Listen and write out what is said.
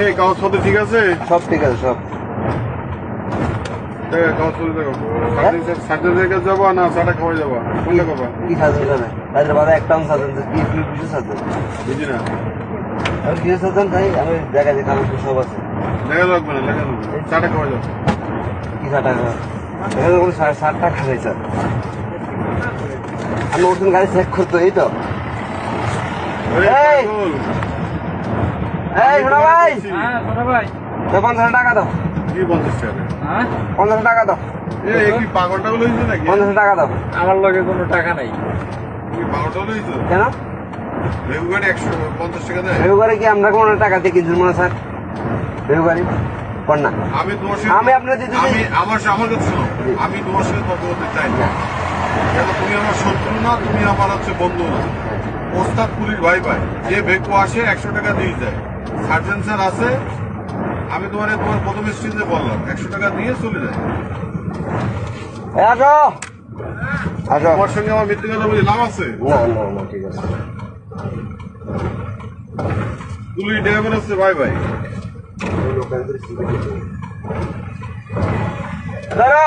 এই কাগজপত্র ঠিক আছে? সব ঠিক আছে সব। কাগজপত্র দেখো, সার্জনের কাছে যাবো না চাটা খাওয়া যাবো? কোনটা খাবা? কি সার্জন জানে রাতের বাদে একটা সার্জন কি কিছু সার্জন বুঝি না। আমি কিছু সার্জন তাই আমি দেখা যায় কাগজ সব আছে। লেখা লাগবে না, লেখা লাগবে চাটা খাওয়া যাবো। কি 60 টাকা? এখানে কোনো 60 টাকা নেই স্যার। আমি নতুন গাড়ি চেক করতো এই তো। এই শোনা ভাই, হ্যাঁ শোনা ভাই, 50 টাকা দাও। কি 50 টাকা? হ্যাঁ 50 টাকা দাও। এই কি পাগলটা হয়েছে নাকি? 50 টাকা দাও। আমার লগে কোনো টাকা নাই। কি পাগলটা হয়েছে? কেন রেগু গাড়ি 150 টাকা দেয়? রেগু গাড়ি কি আমরা কোনো টাকা দিয়ে কিনছি মনে স্যার? রেগু গাড়ি কোন না আমি তোমার সাথে আমি আপনার দিতে আমি আমার কাছে শোনো, আমি তোমার সাথে তর্ক করতে চাই না। কেন তুমি আমার শত্রু না, তুমি আমার হচ্ছে বন্ধু না। ওস্তাদ পুলিশ ভাই ভাই, যে ভেকু আসে 100 টাকা দিয়ে যায়। সার্জন স্যার আছে, আমি তোমার প্রথম স্টেজে বললাম 100 টাকা দিয়ে চলে যায়। আসো আসো। তোমার সঙ্গে আমার মিথ্যে কথা বলি লাভ আছে? না না না ঠিক আছে। পুলিশ ড্রাইভার আছে ভাই ভাই। ধরো